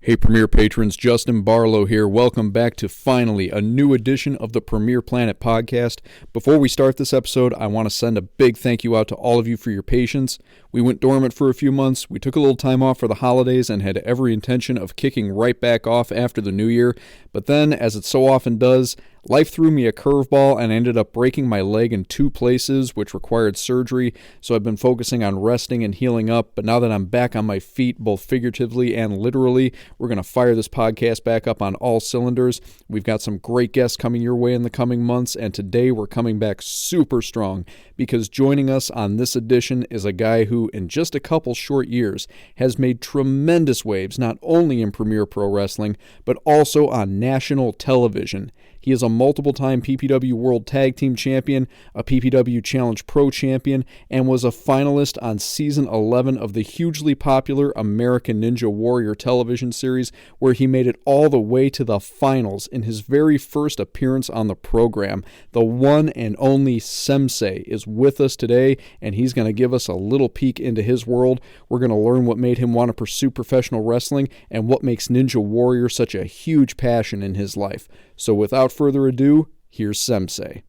Hey Premier patrons, Justin Barlow here. Welcome back to finally a new edition of the Premier Planet podcast. Before we start this episode, I want to send a big thank you out to all of you for your patience. We went dormant for a few months, we took a little time off for the holidays and had every intention of kicking right back off after the new year, but then, as it so often does, life threw me a curveball and I ended up breaking my leg in 2 places, which required surgery, so I've been focusing on resting and healing up, but now that I'm back on my feet, both figuratively and literally, we're going to fire this podcast back up on all cylinders. We've got some great guests coming your way in the coming months, and today we're coming back super strong because joining us on this edition is a guy who, in just a couple short years, has made tremendous waves not only in Premier Pro Wrestling, but also on national television. He is a multiple-time PPW World Tag Team Champion, a PPW Challenge Pro Champion, and was a finalist on Season 11 of the hugely popular American Ninja Warrior television series, where he made it all the way to the finals in his very first appearance on the program. The one and only Semsei is with us today, and he's going to give us a little peek into his world. We're going to learn what made him want to pursue professional wrestling and what makes Ninja Warrior such a huge passion in his life. So without further ado, here's Semsei.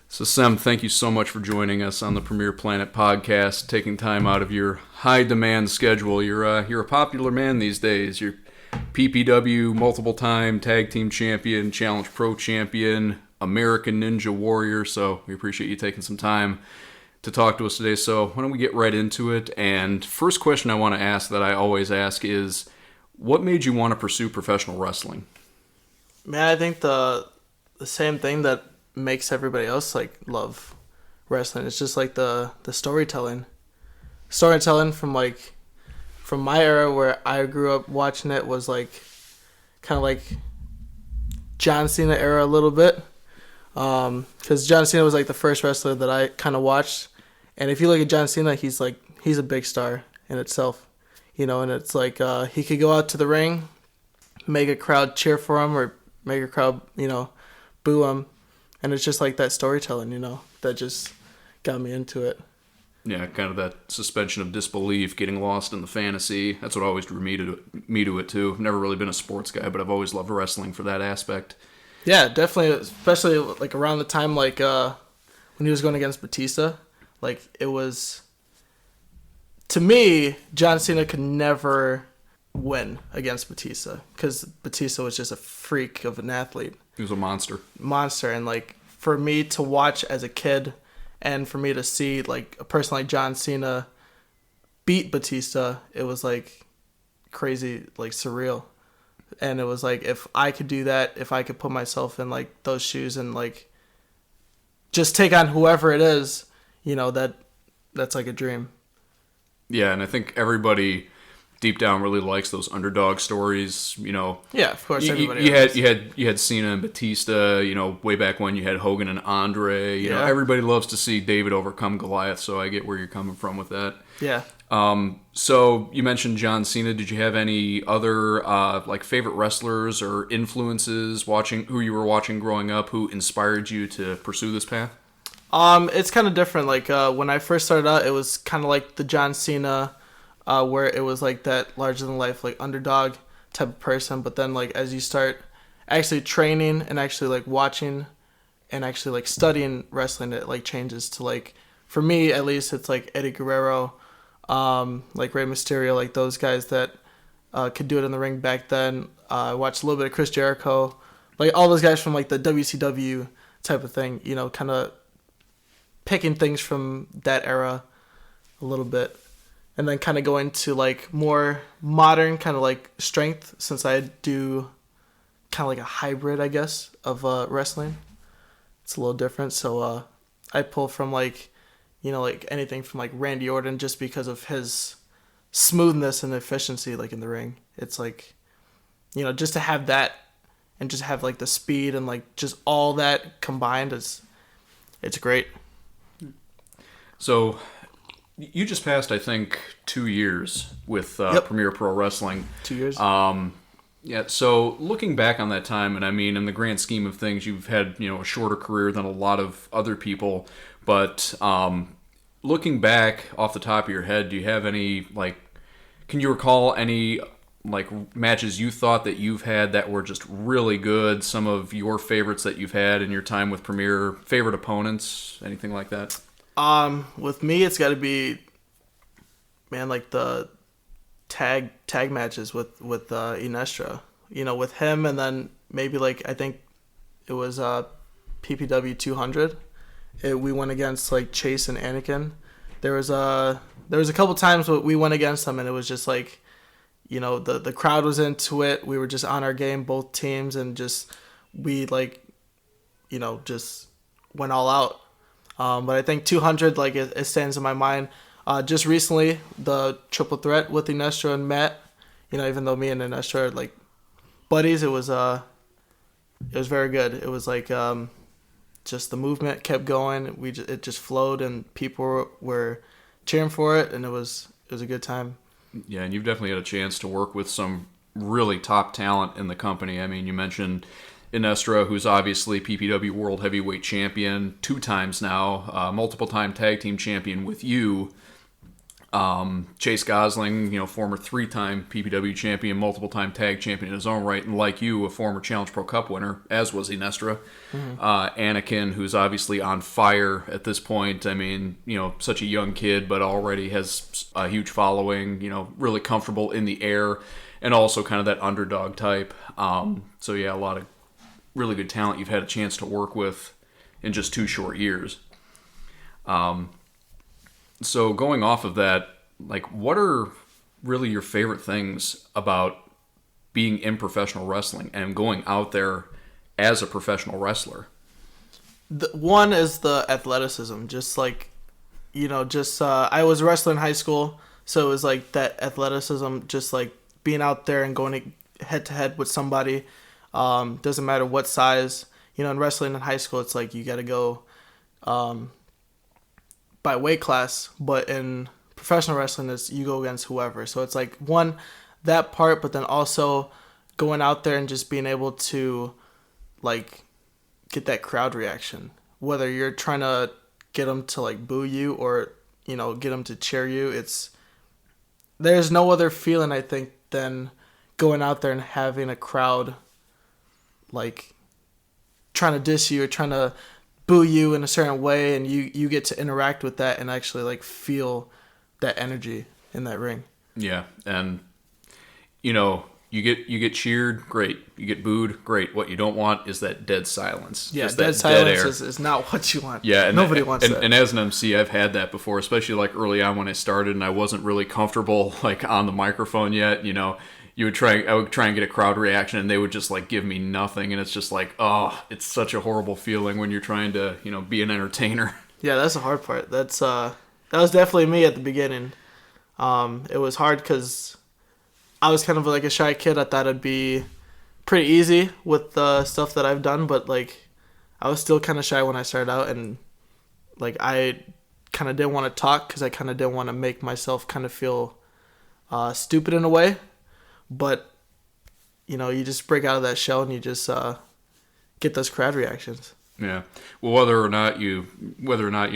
So Sem, thank you so much for joining us on the Premier Planet podcast, taking time out of your high-demand schedule. You're a popular man these days. You're PPW multiple-time tag team champion, Challenge Pro Champion, American Ninja Warrior, so we appreciate you taking some time to talk to us today. So why don't we get right into it? And first question I want to ask that I always ask is, what made you want to pursue professional wrestling? Man, I think the same thing that makes everybody else love wrestling. It's just the storytelling. Storytelling from my era where I grew up watching it was kind of John Cena era a little bit. Because John Cena was the first wrestler that I kind of watched. And if you look at John Cena, he's a big star in itself. You know, and it's he could go out to the ring, make a crowd cheer for him or make a crowd, boo him. And it's just that storytelling, that just got me into it. Yeah, kind of that suspension of disbelief, getting lost in the fantasy. That's what always drew me to it, too. I've never really been a sports guy, but I've always loved wrestling for that aspect. Yeah, definitely, especially around the time when he was going against Batista. It was, to me, John Cena could never win against Batista because Batista was just a freak of an athlete. He was a monster. And for me to watch as a kid and for me to see a person like John Cena beat Batista, it was crazy, surreal. And it was if I could do that, if I could put myself in those shoes and just take on whoever it is, that's a dream. Yeah, and I think everybody deep down really likes those underdog stories, Yeah, of course. You had Cena and Batista, way back when you had Hogan and Andre. You know, everybody loves to see David overcome Goliath, so I get where you're coming from with that. Yeah. So you mentioned John Cena. Did you have any other favorite wrestlers or influences who you were watching growing up who inspired you to pursue this path? It's kind of different. When I first started out, it was kind of the John Cena, where it was that larger than life, underdog type of person. But then as you start actually training and actually watching and actually studying wrestling, it changes to for me at least, it's Eddie Guerrero, Rey Mysterio, those guys that could do it in the ring back then. I watched a little bit of Chris Jericho, all those guys from the WCW type of thing, kind of picking things from that era a little bit. And then kind of going to more modern kind of strength, since I do kind of a hybrid, I guess, of wrestling. It's a little different. So I pull from anything from Randy Orton, just because of his smoothness and efficiency in the ring. It's just to have that and just have the speed and just all that combined it's great. So you just passed, I think, 2 years with Premier Pro Wrestling. 2 years. Yeah. So looking back on that time, and I mean, in the grand scheme of things, you've had a shorter career than a lot of other people. But looking back off the top of your head, do you have any can you recall any like matches you thought that you've had that were just really good? Some of your favorites that you've had in your time with Premier, favorite opponents, anything like that? With me, it's got to be, man, like the tag matches with Inestra. With him, and then maybe like I think it was PPW 200. We went against like Chase and Anakin. There was a couple times we went against them, and it was just like, the crowd was into it. We were just on our game, both teams, and we just went all out. But I think 200, like it stands in my mind. Just recently, the triple threat with Inestra and Matt. Even though me and Inestra are like buddies, it was very good. It was like just the movement kept going. It just flowed, and people were cheering for it, and it was a good time. Yeah, and you've definitely had a chance to work with some really top talent in the company. I mean, you mentioned Inestra, who's obviously PPW World Heavyweight Champion 2 times now, multiple-time tag team champion with you. Chase Gosling, former 3-time PPW champion, multiple-time tag champion in his own right, and like you, a former Challenge Pro Cup winner, as was Inestra. Mm-hmm. Anakin, who's obviously on fire at this point. I mean, such a young kid, but already has a huge following, really comfortable in the air, and also kind of that underdog type. So yeah, a lot of really good talent you've had a chance to work with in just 2 short years. So going off of that, like, what are really your favorite things about being in professional wrestling and going out there as a professional wrestler? One is the athleticism. Just like, I was wrestling in high school, so it was like that athleticism, just like being out there and going head to head with somebody. Doesn't matter what size. In wrestling in high school, it's like you got to go by weight class, but in professional wrestling, you go against whoever. So it's like, one, that part, but then also going out there and just being able to like get that crowd reaction, whether you're trying to get them to like boo you or get them to cheer you. There's no other feeling, I think, than going out there and having a crowd like trying to diss you or trying to boo you in a certain way, and you get to interact with that and actually like feel that energy in that ring. Yeah, and you get cheered, great. You get booed, great. What you don't want is that dead silence. Yeah, just dead silence is not what you want. Yeah, nobody wants that. And as an MC, I've had that before, especially like early on when I started and I wasn't really comfortable like on the microphone yet. I would try and get a crowd reaction, and they would just like give me nothing, and it's just like, oh, it's such a horrible feeling when you're trying to be an entertainer. Yeah, that's the hard part. That was definitely me at the beginning. It was hard because I was kind of like a shy kid. I thought it'd be pretty easy with the stuff that I've done, but like I was still kind of shy when I started out, and like I kind of didn't want to talk because I kind of didn't want to make myself kind of feel stupid in a way. But you just break out of that shell and you just get those crowd reactions. Yeah. Well, whether or not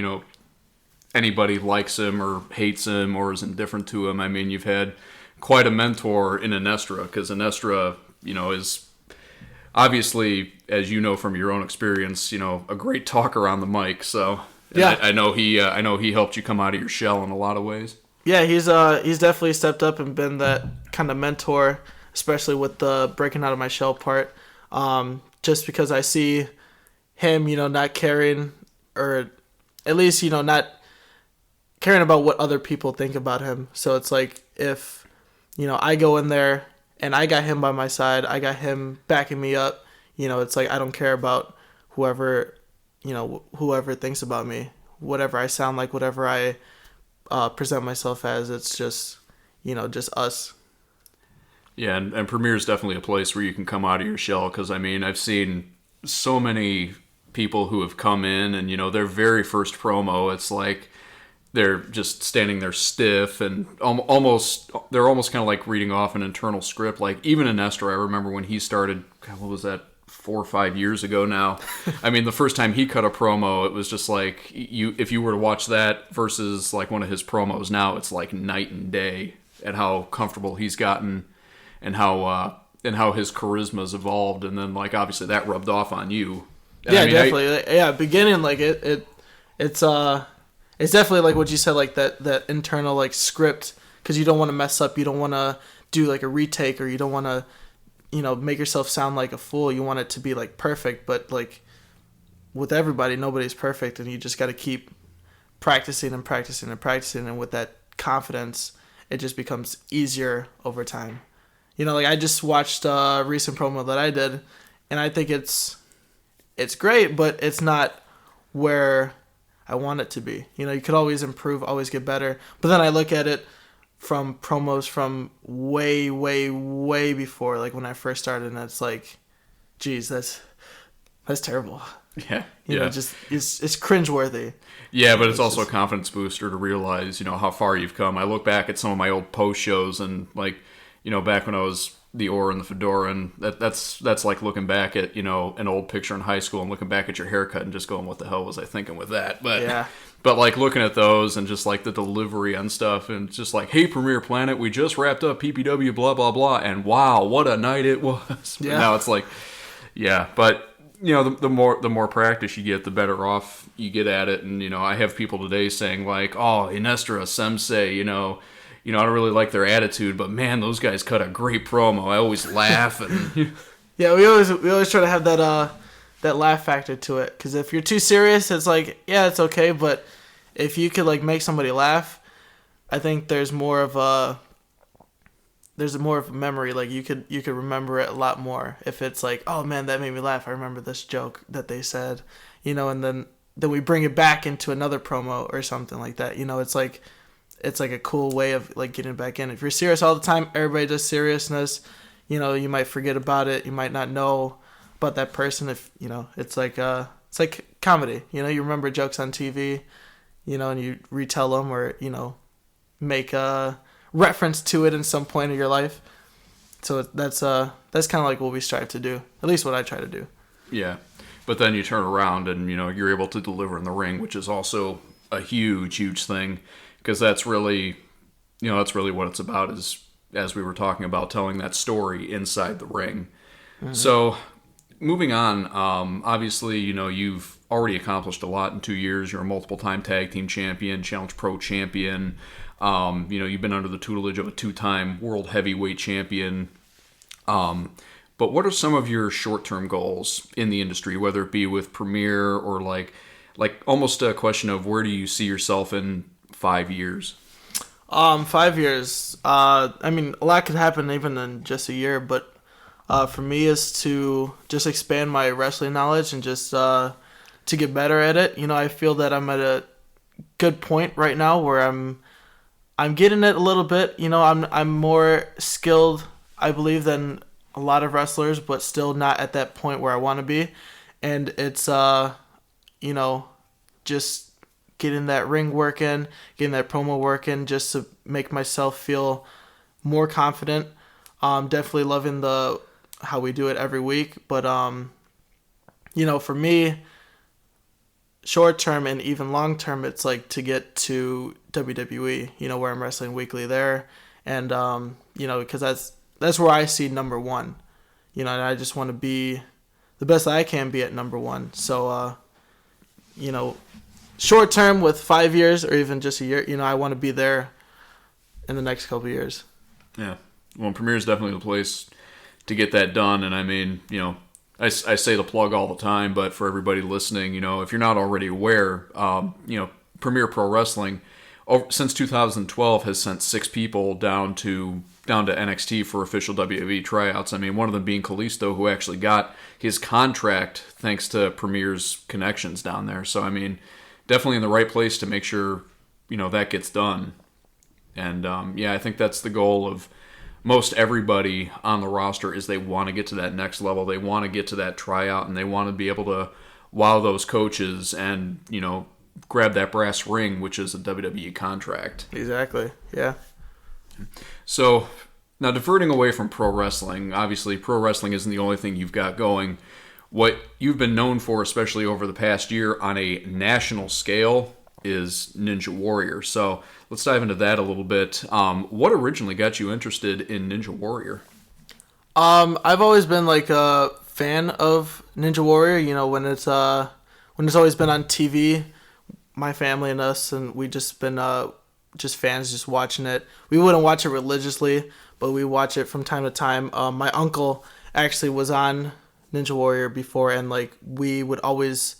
anybody likes him or hates him or is indifferent to him, I mean, you've had quite a mentor in Inestra, because Inestra, is obviously, as you know from your own experience, a great talker on the mic. So yeah, I know he helped you come out of your shell in a lot of ways. Yeah, he's definitely stepped up and been that kind of mentor, especially with the breaking out of my shell part. Just because I see him, not caring, or at least, not caring about what other people think about him. So it's like if, I go in there and I got him by my side, I got him backing me up, it's like I don't care about whoever thinks about me, whatever I sound like, whatever I present myself as. It's just, just us. Yeah, and Premier is definitely a place where you can come out of your shell, because, I mean, I've seen so many people who have come in and, their very first promo, it's like they're just standing there stiff and they're almost kind of like reading off an internal script. Like, even Inestra, I remember when he started, God, what was that, 4 or 5 years ago now. I mean, the first time he cut a promo, it was just like, if you were to watch that versus like one of his promos now, it's like night and day at how comfortable he's gotten how his charisma's evolved, and then like obviously that rubbed off on you. And yeah, definitely. Beginning like it's definitely like what you said, like that internal like script, because you don't want to mess up, you don't want to do like a retake, or you don't want to make yourself sound like a fool. You want it to be like perfect, but like with everybody, nobody's perfect, and you just got to keep practicing and practicing and practicing, and with that confidence, it just becomes easier over time. Like I just watched a recent promo that I did, and I think it's great, but it's not where I want it to be. You could always improve, always get better. But then I look at it from promos from way, way, way before, like when I first started, and it's like, geez, that's terrible. Yeah. Just it's cringeworthy. Yeah, but it's also a confidence booster to realize, how far you've come. I look back at some of my old post shows, and like, back when I was the Aura and the Fedora, and that's like looking back at, an old picture in high school and looking back at your haircut and just going, what the hell was I thinking with that? But yeah. But like looking at those and just like the delivery and stuff, and just like, hey, Premier Planet, we just wrapped up PPW, blah, blah, blah, and wow, what a night it was. Yeah. But now it's like, yeah, but the more practice you get, the better off you get at it. And I have people today saying like, oh, Inestra, Semsei, I don't really like their attitude, but man, those guys cut a great promo. I always laugh. And yeah, we always try to have that laugh factor to it, because if you're too serious, it's like, yeah, it's okay, but if you could like make somebody laugh, I think there's more of a memory. Like you could remember it a lot more if it's like, oh man, that made me laugh. I remember this joke that they said, and then we bring it back into another promo or something like that. It's like a cool way of like getting back in. If you're serious all the time, everybody does seriousness. You might forget about it. You might not know about that person. If it's like comedy. You remember jokes on TV, and you retell them, or make a reference to it in some point of your life. So that's kind of like what we strive to do. At least what I try to do. Yeah. But then you turn around and you're able to deliver in the ring, which is also a huge thing. Because that's really what it's about, is, as we were talking about, telling that story inside the ring. Mm-hmm. So, moving on, obviously, you've already accomplished a lot in 2 years. You're a multiple-time tag team champion, Challenge Pro Champion. You've been under the tutelage of a 2-time world heavyweight champion. But what are some of your short-term goals in the industry, whether it be with Premier or like almost a question of where do you see yourself in 5 years? 5 years. I mean, a lot could happen even in just a year, but for me is to just expand my wrestling knowledge and just to get better at it. I feel that I'm at a good point right now where I'm getting it a little bit. I'm more skilled, I believe, than a lot of wrestlers, but still not at that point where I want to be. And it's just getting that ring working, getting that promo working, just to make myself feel more confident. Definitely loving how we do it every week. But, for me, short term and even long term, it's like to get to WWE, where I'm wrestling weekly there. And, because that's where I see number one, and I just want to be the best I can be at number one. So, short term with 5 years or even just a year, I want to be there in the next couple of years. Yeah. Well, Premier is definitely the place to get that done. And I mean, I say the plug all the time, but for everybody listening, if you're not already aware, Premier Pro Wrestling, since 2012, has sent 6 people down to NXT for official WWE tryouts. I mean, one of them being Kalisto, who actually got his contract thanks to Premier's connections down there. So, I mean, definitely in the right place to make sure, that gets done. And, I think that's the goal of most everybody on the roster, is they want to get to that next level. They want to get to that tryout, and they want to be able to wow those coaches and, grab that brass ring, which is a WWE contract. Exactly, yeah. So, now diverting away from pro wrestling, obviously pro wrestling isn't the only thing you've got going. What you've been known for, especially over the past year on a national scale, is Ninja Warrior. So let's dive into that a little bit. What originally got you interested in Ninja Warrior? I've always been like a fan of Ninja Warrior. You know, when it's always been on TV, my family and us, and we just been just fans, just watching it. We wouldn't watch it religiously, but we watch it from time to time. My uncle actually was on Ninja Warrior before, and like we would always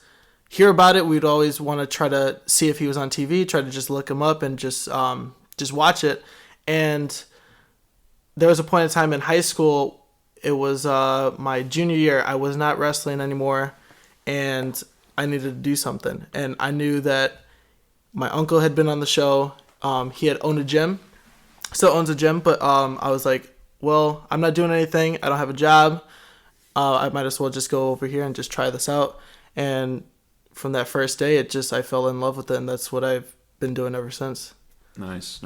hear about it. We'd always want to try to see if he was on TV, try to just look him up and just watch it. And there was a point in time in high school. It was my junior year. I was not wrestling anymore, and I needed to do something. And I knew that my uncle had been on the show. He had owned a gym, still owns a gym, but I was like, well, I'm not doing anything. I don't have a job. I might as well just go over here and just try this out. And from that first day, I fell in love with it, and that's what I've been doing ever since. Nice.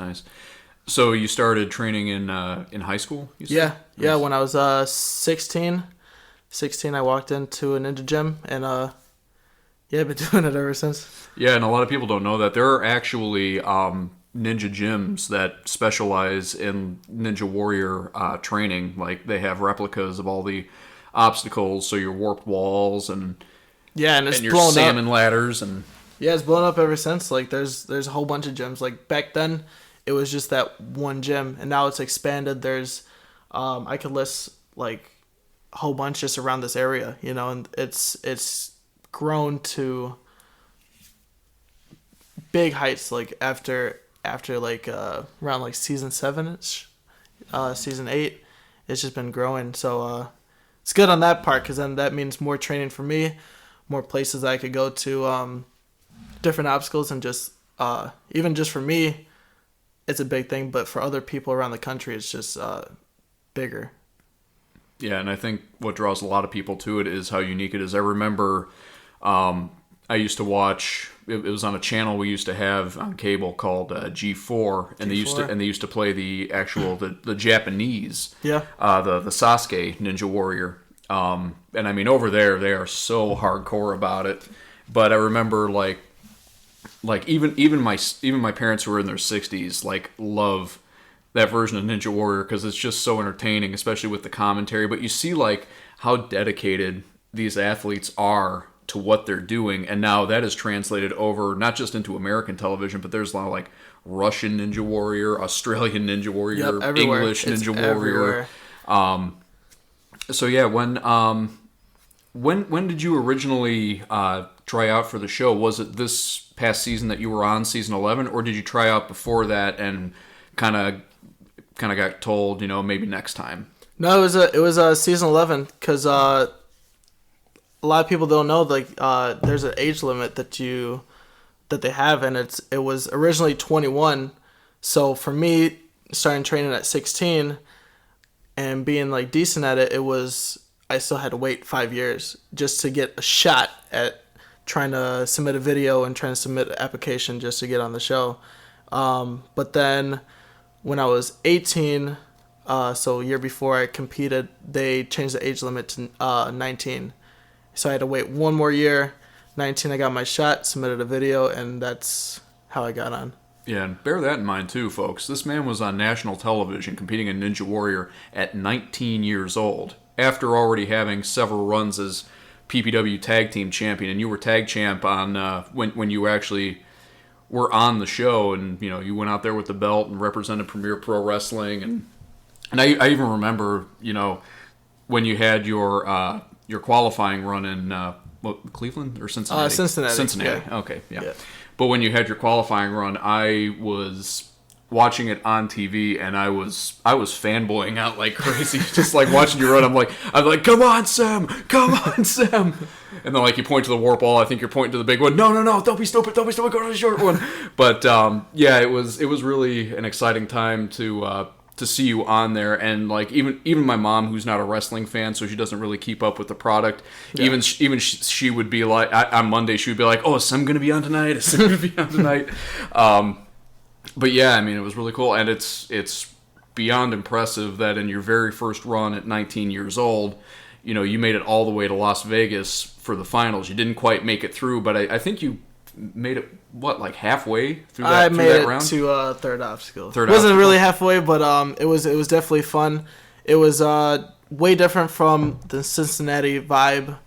So you started training in high school? Yeah. When I was 16, I walked into a ninja gym, and I've been doing it ever since. Yeah, and a lot of people don't know that there are actually ninja gyms that specialize in Ninja Warrior training. Like they have replicas of all the obstacles, so your warped walls and it's your blown salmon up. ladders and it's blown up ever since. Like there's a whole bunch of gyms. Like back then, it was just that one gym, and now it's expanded. There's I could list like a whole bunch just around this area, you know, and it's grown to big heights. Like after like around like season 7ish, season 8, it's just been growing. So it's good on that part, because then that means more training for me, more places I could go to, different obstacles, and just even just for me, it's a big thing. But for other people around the country, it's just bigger. Yeah, and I think what draws a lot of people to it is how unique it is. I remember I used to watch. It was on a channel we used to have on cable called G4, and G4. they used to play the actual the Japanese, the Sasuke Ninja Warrior. And I mean, over there they are so hardcore about it. But I remember like even my parents who are in their 60s like love that version of Ninja Warrior because it's just so entertaining, especially with the commentary. But you see like how dedicated these athletes are to what they're doing, and now that is translated over not just into American television, but there's a lot of like Russian Ninja Warrior, Australian Ninja Warrior, English Ninja Warrior. So yeah, when did you originally try out for the show? Was it this past season that you were on, season 11, or did you try out before that and kind of got told, you know, maybe next time? No, it was season 11, because a lot of people don't know, like there's an age limit that they have, and it was originally 21. So for me, starting training at 16 and being like decent at it, I still had to wait 5 years just to get a shot at trying to submit a video and trying to submit an application just to get on the show. But then when I was 18, so a year before I competed, they changed the age limit to 19. So I had to wait one more year. 19, I got my shot, submitted a video, and that's how I got on. Yeah, and bear that in mind too, folks. This man was on national television competing in Ninja Warrior at 19 years old, after already having several runs as PPW Tag Team Champion. And you were Tag Champ on when you actually were on the show, and you know you went out there with the belt and represented Premier Pro Wrestling. And I even remember, you know, when you had your qualifying run in Cleveland or Cincinnati? Cincinnati. Yeah. Okay, yeah. But when you had your qualifying run, I was watching it on TV, and I was fanboying out like crazy, just like watching you run. I'm like, come on, Sam, and then like you point to the warp wall. I think you're pointing to the big one. No, don't be stupid, go to the short one. But yeah, it was really an exciting time to see you on there. And like even my mom, who's not a wrestling fan, so she doesn't really keep up with the product, even she would be like, on Monday she would be like, oh, is Sam gonna be on tonight? But yeah, I mean, it was really cool, and it's beyond impressive that in your very first run at 19 years old, you know, you made it all the way to Las Vegas for the finals. You didn't quite make it through, but I think you made it, like halfway through that round? I made it to third obstacle. It wasn't really halfway, but it was definitely fun. It was way different from the Cincinnati vibe.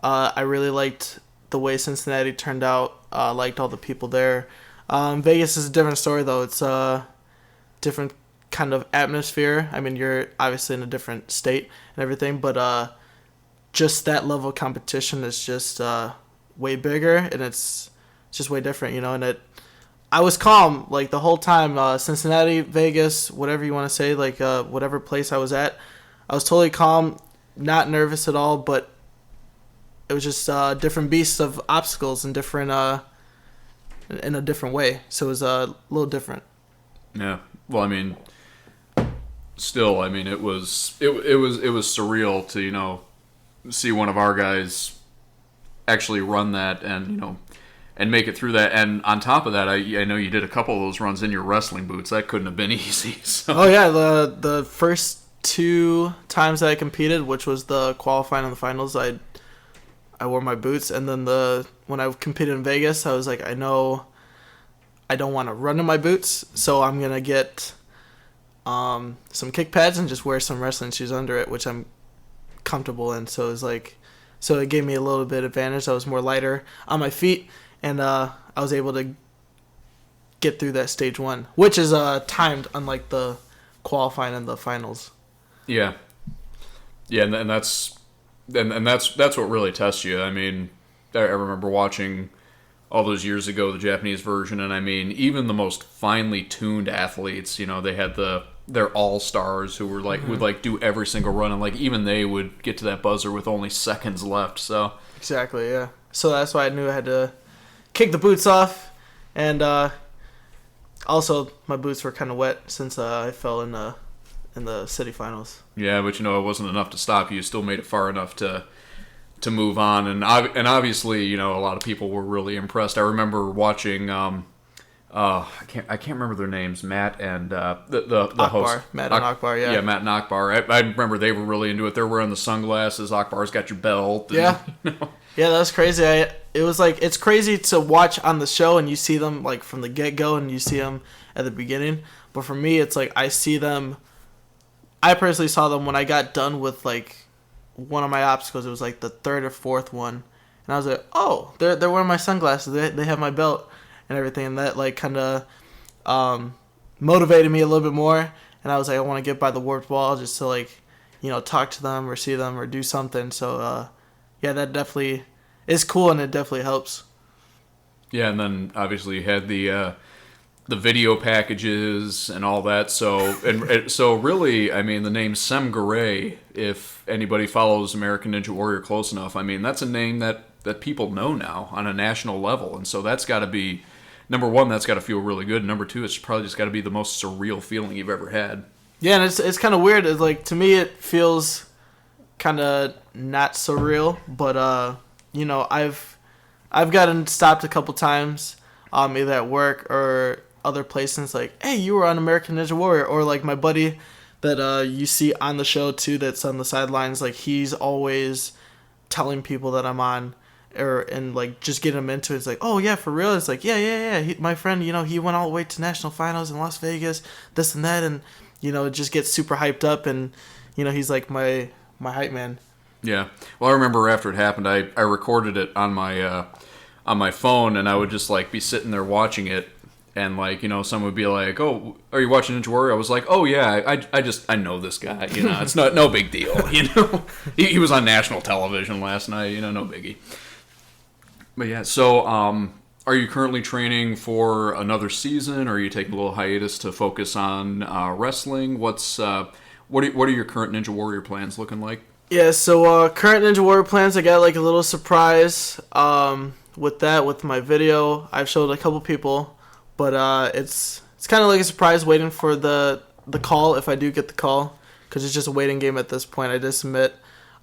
I really liked the way Cincinnati turned out. Liked all the people there. Vegas is a different story, though. It's a different kind of atmosphere. I mean, you're obviously in a different state and everything, but just that level of competition is just way bigger, and it's just way different, And I was calm like the whole time. Cincinnati, Vegas, whatever you want to say, like whatever place I was at, I was totally calm, not nervous at all. But it was just different beasts of obstacles and different in a different way. So it was a little different. Yeah. Well, I mean, still, I mean, it was surreal to see one of our guys actually run that and and make it through that. And on top of that, I know you did a couple of those runs in your wrestling boots. That couldn't have been easy. So. Oh yeah, the first 2 times that I competed, which was the qualifying and the finals, I wore my boots, and then when I competed in Vegas, I was like, I know I don't want to run in my boots, so I'm gonna get some kick pads and just wear some wrestling shoes under it, which I'm comfortable in. So it was like, so it gave me a little bit of advantage. I was more lighter on my feet, and I was able to get through that stage 1, which is timed, unlike the qualifying and the finals. Yeah, and that's what really tests you. I mean, I remember watching all those years ago the Japanese version, and I mean, even the most finely tuned athletes, they had their all-stars who were like would do every single run, and like even they would get to that buzzer with only seconds left. So exactly, yeah. So that's why I knew I had to kick the boots off, and also my boots were kind of wet since I fell in the city finals. Yeah, but it wasn't enough to stop you. You still made it far enough to move on, and obviously, a lot of people were really impressed. I remember watching, I can't remember their names, Matt and the Akbar. host, Matt and Akbar, yeah. Yeah, Matt and Akbar. I remember they were really into it. They're wearing the sunglasses. Akbar's got your belt. And, yeah, yeah, that's crazy. It was like, it's crazy to watch on the show, and you see them like from the get go, and you see them at the beginning. But for me, it's like I personally saw them when I got done with like one of my obstacles. It was like the 3rd or 4th one, and I was like, oh, they're wearing my sunglasses. They have my belt and everything, and that like kind of motivated me a little bit more. And I was like, I want to get by the warped wall just to like talk to them or see them or do something. So yeah, that definitely is cool, and it definitely helps. Yeah, and then obviously you had the video packages and all that. So really, I mean, the name Semsei, if anybody follows American Ninja Warrior close enough, I mean, that's a name that people know now on a national level. And so that's got to be, number one, that's got to feel really good. Number two, it's probably just got to be the most surreal feeling you've ever had. Yeah, and it's kind of weird. It's like, to me, it feels kind of not surreal, but I've gotten stopped a couple times, either at work or other places, like, hey, you were on American Ninja Warrior, or like my buddy that you see on the show too, that's on the sidelines, like he's always telling people that I'm on, and like just getting them into it. It's like, oh yeah, for real? It's like, yeah. My friend, he went all the way to national finals in Las Vegas, this and that, and it just gets super hyped up, and he's like my hype man. Yeah. Well, I remember after it happened, I recorded it on my phone, and I would just like be sitting there watching it. And like, someone would be like, "Oh, are you watching Ninja Warrior?" I was like, "Oh yeah, I know this guy. It's no big deal. He was on national television last night. No biggie." But yeah, so are you currently training for another season, or are you taking a little hiatus to focus on wrestling? What are your current Ninja Warrior plans looking like? Yeah, so current Ninja Warrior plans, I got like a little surprise with my video. I've showed a couple people. But it's kind of like a surprise, waiting for the call, if I do get the call, because it's just a waiting game at this point. I did submit.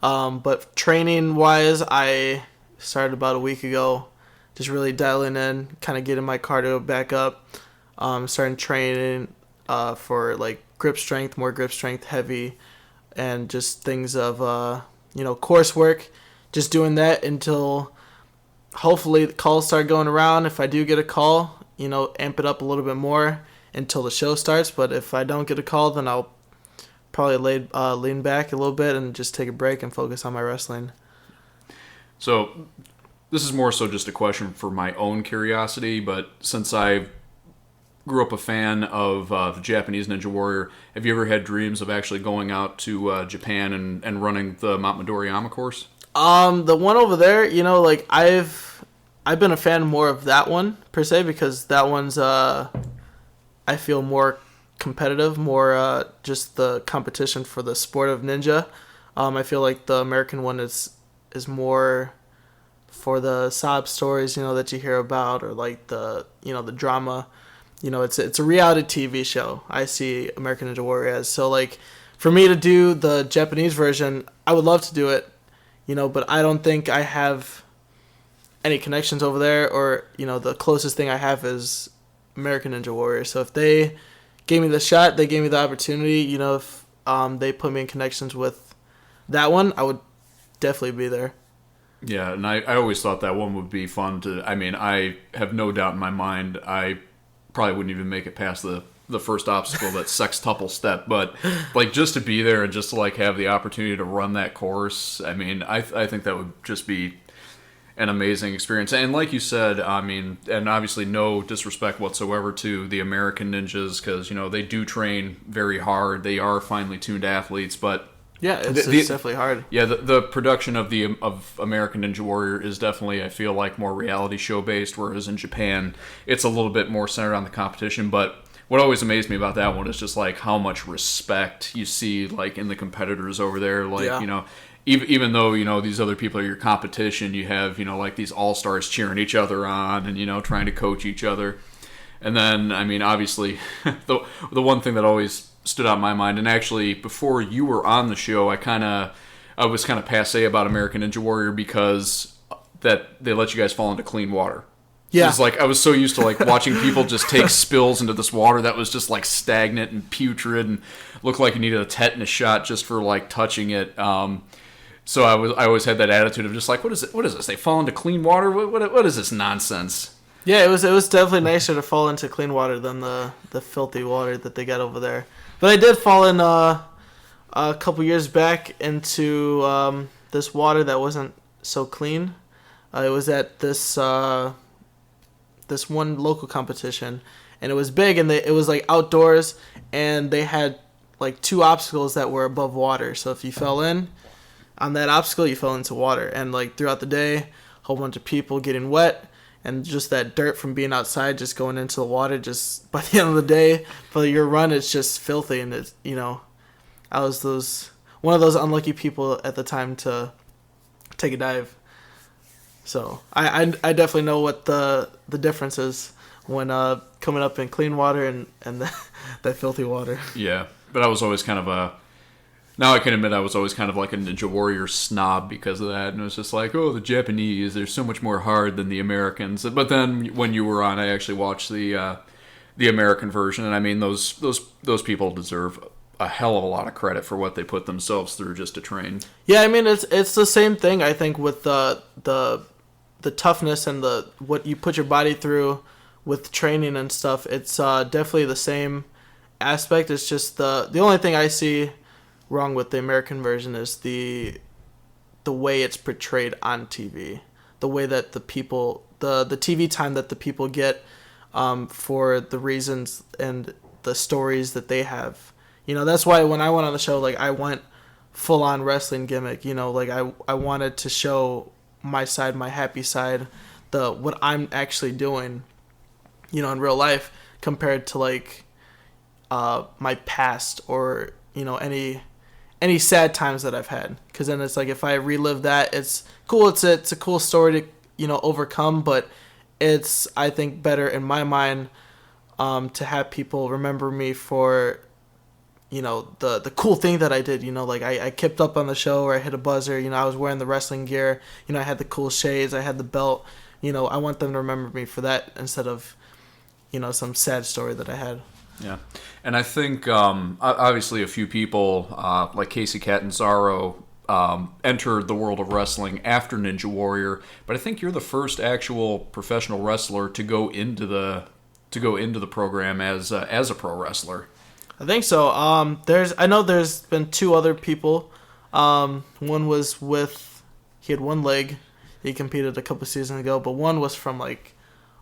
But training-wise, I started about a week ago, just really dialing in, kind of getting my cardio back up, starting training for like grip strength, more grip strength, heavy, and just things of coursework. Just doing that until hopefully the calls start going around. If I do get a call, amp it up a little bit more until the show starts. But if I don't get a call, then I'll probably lean back a little bit and just take a break and focus on my wrestling. So this is more so just a question for my own curiosity, but since I grew up a fan of the Japanese Ninja Warrior, have you ever had dreams of actually going out to Japan and running the Mount Midoriyama course? The one over there, like I've been a fan more of that one per se, because that one's I feel more competitive, more just the competition for the sport of ninja. I feel like the American one is more for the sob stories, that you hear about, or like the the drama. It's a reality TV show. I see American Ninja Warrior as. So like for me to do the Japanese version, I would love to do it, but I don't think I have any connections over there, or the closest thing I have is American Ninja Warrior. So if they gave me the shot, they gave me the opportunity, if they put me in connections with that one, I would definitely be there. Yeah, and I always thought that one would be fun to. I mean, I have no doubt in my mind I probably wouldn't even make it past the first obstacle, that sextuple step, but like just to be there and just to like have the opportunity to run that course, I mean, I think that would just be an amazing experience. And like you said, I mean, and obviously no disrespect whatsoever to the American ninjas, because they do train very hard, they are finely tuned athletes, but yeah, it's definitely hard. Yeah, the production of American Ninja Warrior is definitely, I feel like, more reality show based, whereas in Japan it's a little bit more centered on the competition. But what always amazed me about that one is just like how much respect you see like in the competitors over there. Like even though these other people are your competition, you have like these all-stars cheering each other on and trying to coach each other. And then I mean obviously the one thing that always stood out in my mind, and actually before you were on the show, I was kind of passé about American Ninja Warrior because that they let you guys fall into clean water. Yeah, it's like I was so used to like watching people just take spills into this water that was just like stagnant and putrid and looked like you needed a tetanus shot just for like touching it. So I always had that attitude of just like, what is it? What is this? They fall into clean water? What is this nonsense? Yeah, it was definitely nicer to fall into clean water than the filthy water that they got over there. But I did fall in a couple years back into this water that wasn't so clean. It was at this one local competition, and it was big, and it was like outdoors, and they had like 2 obstacles that were above water. So if you fell in on that obstacle, you fell into water, and like throughout the day, a whole bunch of people getting wet. And just that dirt from being outside, just going into the water, just by the end of the day, for your run, it's just filthy. And it's, I was one of those unlucky people at the time to take a dive. So I definitely know what the difference is when coming up in clean water and that filthy water. Yeah, but I was always kind of now I can admit I was always kind of like a Ninja Warrior snob because of that, and it was just like, oh, the Japanese, they're so much more hard than the Americans. But then when you were on, I actually watched the American version, and I mean those people deserve a hell of a lot of credit for what they put themselves through just to train. Yeah, I mean it's the same thing I think with the toughness and what you put your body through with training and stuff. It's definitely the same aspect. It's just the only thing I see wrong with the American version is the way it's portrayed on TV, the way that the people, the TV time that the people get for the reasons and the stories that they have. That's why when I went on the show, like I went full on wrestling gimmick. Like I wanted to show my side, my happy side, what I'm actually doing, in real life compared to like my past or any sad times that I've had, because then it's like if I relive that, it's cool. It's a cool story to overcome, but it's I think better in my mind to have people remember me for the cool thing that I did. Like I kept up on the show, or I hit a buzzer. I was wearing the wrestling gear. I had the cool shades. I had the belt. I want them to remember me for that instead of some sad story that I had. Yeah, and I think obviously a few people like Casey Catanzaro entered the world of wrestling after Ninja Warrior, but I think you're the first actual professional wrestler to go into the program as a pro wrestler. I think so. I know there's been two other people. One was he had one leg. He competed a couple seasons ago, but one was from like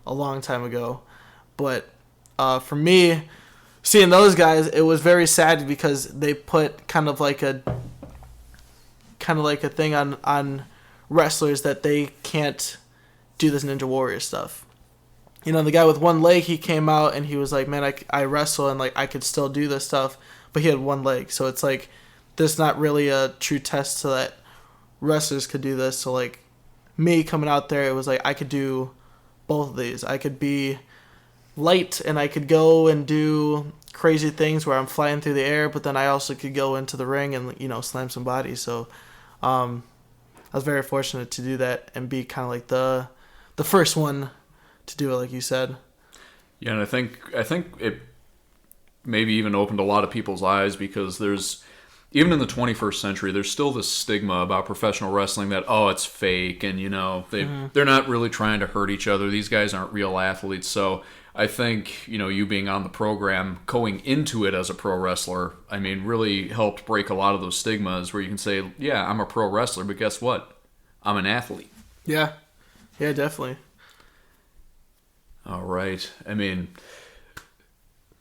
a long time ago. But for me, seeing those guys, it was very sad because they put kind of like a thing on wrestlers that they can't do this Ninja Warrior stuff. You know, the guy with one leg, he came out and he was like, man, I wrestle and like I could still do this stuff, but he had one leg. So it's like there's not really a true test to that wrestlers could do this. So like me coming out there, it was like I could do both of these. I could be light and I could go and do crazy things where I'm flying through the air, but then I also could go into the ring and, you know, slam some bodies. So I was very fortunate to do that and be kind of like the first one to do it, like you said. Yeah, and I think it maybe even opened a lot of people's eyes, because there's, even in the 21st century, there's still this stigma about professional wrestling that, oh, it's fake, and, you know, they're not really trying to hurt each other. These guys aren't real athletes. So I think, you know, you being on the program, going into it as a pro wrestler, I mean, really helped break a lot of those stigmas where you can say, yeah, I'm a pro wrestler, but guess what? I'm an athlete. Yeah. Yeah, definitely. All right. I mean,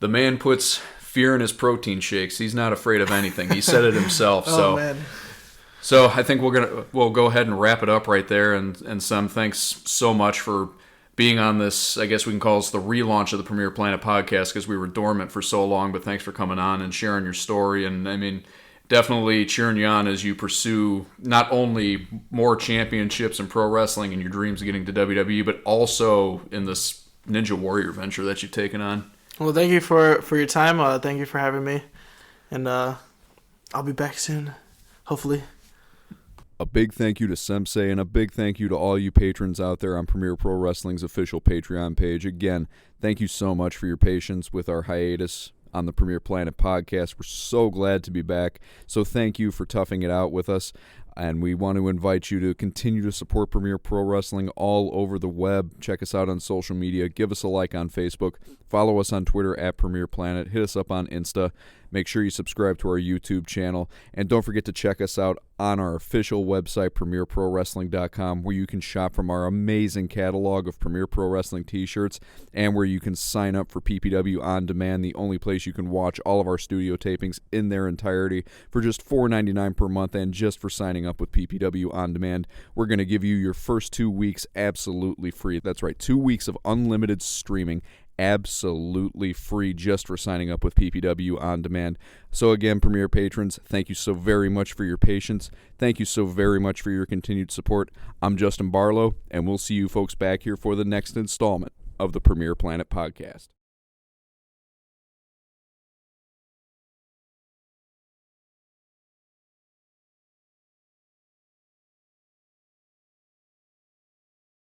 the man puts fear in his protein shakes. He's not afraid of anything. He said it himself. Oh, man. So I think we'll go ahead and wrap it up right there. And Sam, thanks so much for being on this. I guess we can call this the relaunch of the Premier Planet podcast, because we were dormant for so long. But thanks for coming on and sharing your story. And I mean, definitely cheering you on as you pursue not only more championships in pro wrestling and your dreams of getting to WWE, but also in this Ninja Warrior venture that you've taken on. Well, thank you for your time. Thank you for having me. And I'll be back soon, hopefully. A big thank you to Semsei, and a big thank you to all you patrons out there on Premier Pro Wrestling's official Patreon page. Again, thank you so much for your patience with our hiatus on the Premier Planet podcast. We're so glad to be back. So thank you for toughing it out with us. And we want to invite you to continue to support Premier Pro Wrestling all over the web. Check us out on social media. Give us a like on Facebook. Follow us on Twitter at Premier Planet. Hit us up on Insta. Make sure you subscribe to our YouTube channel. And don't forget to check us out on our official website, PremierProWrestling.com, where you can shop from our amazing catalog of Premier Pro Wrestling t-shirts, and where you can sign up for PPW On Demand, the only place you can watch all of our studio tapings in their entirety for just $4.99 per month. And just for signing up with PPW On Demand, we're going to give you your first 2 weeks absolutely free. That's right, 2 weeks of unlimited streaming absolutely free just for signing up with PPW On Demand. So again, Premier patrons, thank you so very much for your patience. Thank you so very much for your continued support. I'm Justin Barlow, and we'll see you folks back here for the next installment of the Premier Planet podcast.